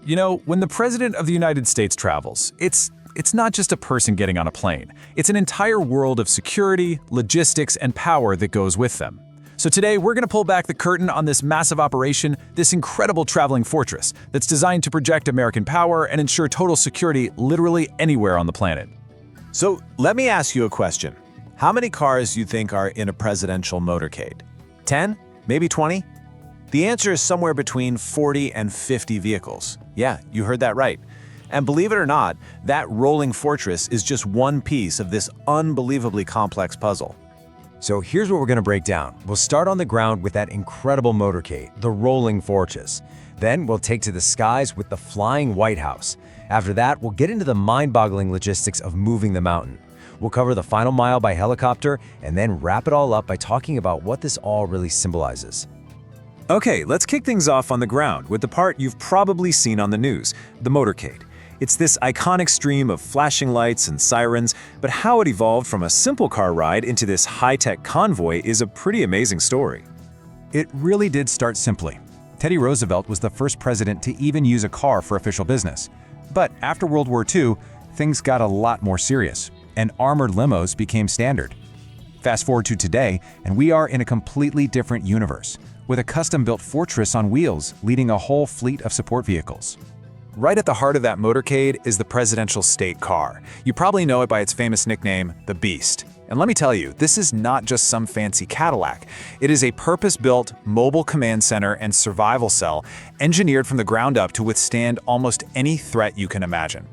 You know, when the President of the United States travels, it's not just a person getting on a plane. It's an entire world of security, logistics, and power that goes with them. So today, we're going to pull back the curtain on this massive operation, this incredible traveling fortress that's designed to project American power and ensure total security literally anywhere on the planet. So let me ask you a question. How many cars do you think are in a presidential motorcade? 10? Maybe 20? The answer is somewhere between 40 and 50 vehicles. Yeah, you heard that right. And believe it or not, that rolling fortress is just one piece of this unbelievably complex puzzle. So here's what we're going to break down. We'll start on the ground with that incredible motorcade, the rolling fortress. Then we'll take to the skies with the flying White House. After that, we'll get into the mind-boggling logistics of moving the mountain. We'll cover the final mile by helicopter and then wrap it all up by talking about what this all really symbolizes. Okay, let's kick things off on the ground with the part you've probably seen on the news, the motorcade. It's this iconic stream of flashing lights and sirens, but how it evolved from a simple car ride into this high-tech convoy is a pretty amazing story. It really did start simply. Teddy Roosevelt was the first president to even use a car for official business. But after World War II, things got a lot more serious, and armored limos became standard. Fast forward to today, and we are in a completely different universe, with a custom-built fortress on wheels leading a whole fleet of support vehicles. Right at the heart of that motorcade is the presidential state car. You probably know it by its famous nickname, the Beast. And let me tell you, this is not just some fancy Cadillac. It is a purpose-built mobile command center and survival cell engineered from the ground up to withstand almost any threat you can imagine.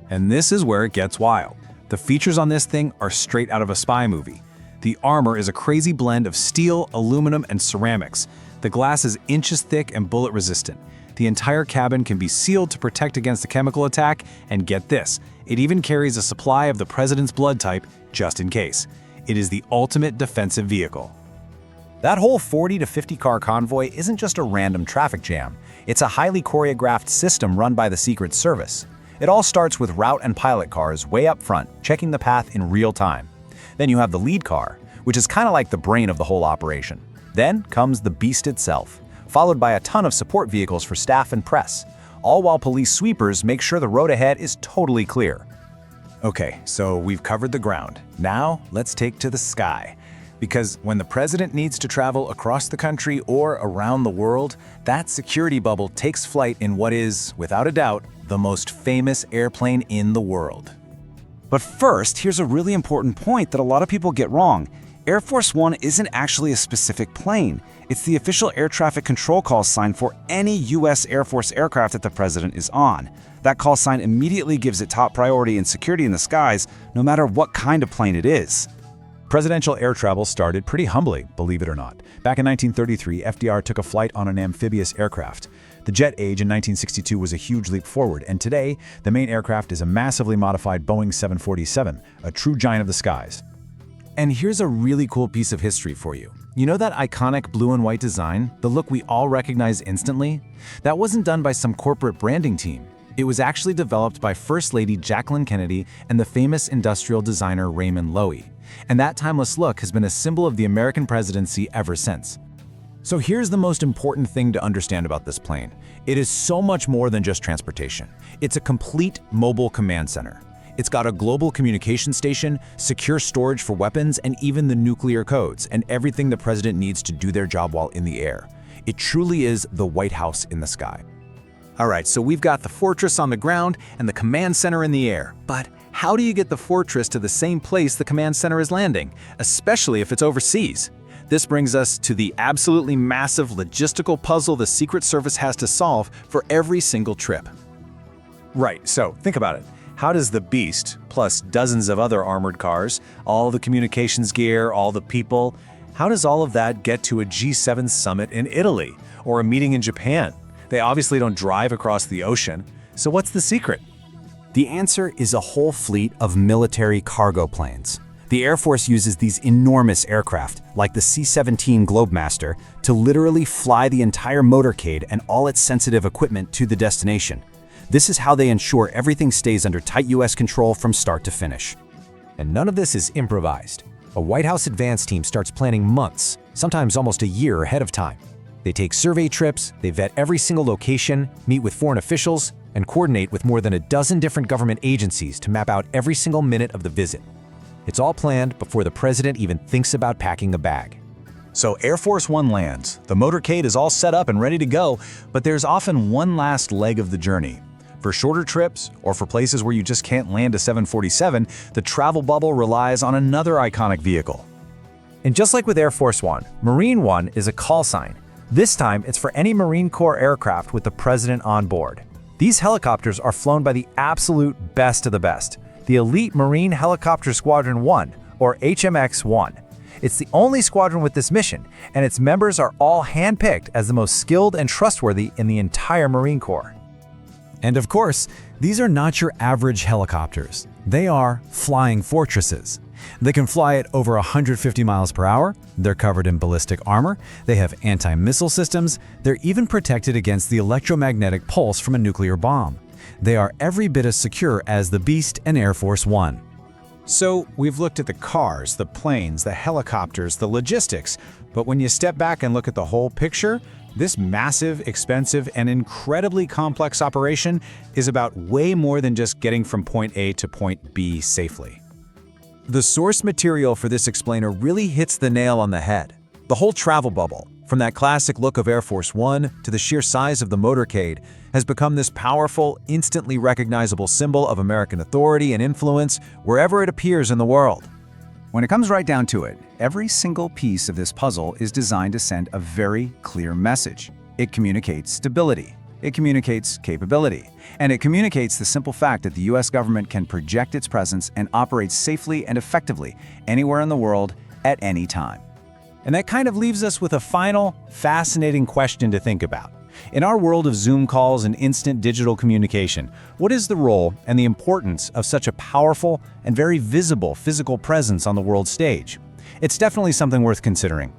And this is where it gets wild. The features on this thing are straight out of a spy movie. The armor is a crazy blend of steel, aluminum, and ceramics. The glass is inches thick and bullet-resistant. The entire cabin can be sealed to protect against a chemical attack, and get this, it even carries a supply of the president's blood type, just in case. It is the ultimate defensive vehicle. That whole 40 to 50 car convoy isn't just a random traffic jam. It's a highly choreographed system run by the Secret Service. It all starts with route and pilot cars way up front, checking the path in real time. Then you have the lead car, which is kind of like the brain of the whole operation. Then comes the Beast itself, followed by a ton of support vehicles for staff and press, all while police sweepers make sure the road ahead is totally clear. Okay, so we've covered the ground. Now, let's take to the sky. Because when the president needs to travel across the country or around the world, that security bubble takes flight in what is, without a doubt, the most famous airplane in the world. But first, here's a really important point that a lot of people get wrong. Air Force One isn't actually a specific plane. It's the official air traffic control call sign for any U.S. Air Force aircraft that the president is on. That call sign immediately gives it top priority in security in the skies, no matter what kind of plane it is. Presidential air travel started pretty humbly, believe it or not. Back in 1933, FDR took a flight on an amphibious aircraft. The jet age in 1962 was a huge leap forward, and today, the main aircraft is a massively modified Boeing 747, a true giant of the skies. And here's a really cool piece of history for you. You know that iconic blue and white design, the look we all recognize instantly? That wasn't done by some corporate branding team. It was actually developed by First Lady Jacqueline Kennedy and the famous industrial designer Raymond Loewy. And that timeless look has been a symbol of the American presidency ever since. So here's the most important thing to understand about this plane. It is so much more than just transportation. It's a complete mobile command center. It's got a global communication station, secure storage for weapons, and even the nuclear codes, and everything the president needs to do their job while in the air. It truly is the White House in the sky. All right, so we've got the fortress on the ground and the command center in the air. But how do you get the fortress to the same place the command center is landing, especially if it's overseas? This brings us to the absolutely massive logistical puzzle the Secret Service has to solve for every single trip. Right, so think about it. How does the Beast, plus dozens of other armored cars, all the communications gear, all the people, how does all of that get to a G7 summit in Italy or a meeting in Japan? They obviously don't drive across the ocean. So what's the secret? The answer is a whole fleet of military cargo planes. The Air Force uses these enormous aircraft, like the C-17 Globemaster, to literally fly the entire motorcade and all its sensitive equipment to the destination. This is how they ensure everything stays under tight U.S. control from start to finish. And none of this is improvised. A White House advance team starts planning months, sometimes almost a year ahead of time. They take survey trips, they vet every single location, meet with foreign officials, and coordinate with more than a dozen different government agencies to map out every single minute of the visit. It's all planned before the president even thinks about packing a bag. So Air Force One lands, the motorcade is all set up and ready to go, but there's often one last leg of the journey. For shorter trips, or for places where you just can't land a 747, the travel bubble relies on another iconic vehicle. And just like with Air Force One, Marine One is a call sign. This time, it's for any Marine Corps aircraft with the president on board. These helicopters are flown by the absolute best of the best, the elite Marine Helicopter Squadron 1, or HMX-1. It's the only squadron with this mission, and its members are all handpicked as the most skilled and trustworthy in the entire Marine Corps. And of course, these are not your average helicopters. They are flying fortresses. They can fly at over 150 miles per hour, they're covered in ballistic armor, they have anti-missile systems, they're even protected against the electromagnetic pulse from a nuclear bomb. They are every bit as secure as the Beast and Air Force One. So we've looked at the cars, the planes, the helicopters, the logistics, but when you step back and look at the whole picture, this massive, expensive, and incredibly complex operation is about way more than just getting from point A to point B safely. The source material for this explainer really hits the nail on the head. The whole travel bubble, from that classic look of Air Force One to the sheer size of the motorcade, has become this powerful, instantly recognizable symbol of American authority and influence wherever it appears in the world. When it comes right down to it, every single piece of this puzzle is designed to send a very clear message. It communicates stability, it communicates capability, and it communicates the simple fact that the US government can project its presence and operate safely and effectively anywhere in the world at any time. And that kind of leaves us with a final, fascinating question to think about. In our world of Zoom calls and instant digital communication, what is the role and the importance of such a powerful and very visible physical presence on the world stage? It's definitely something worth considering.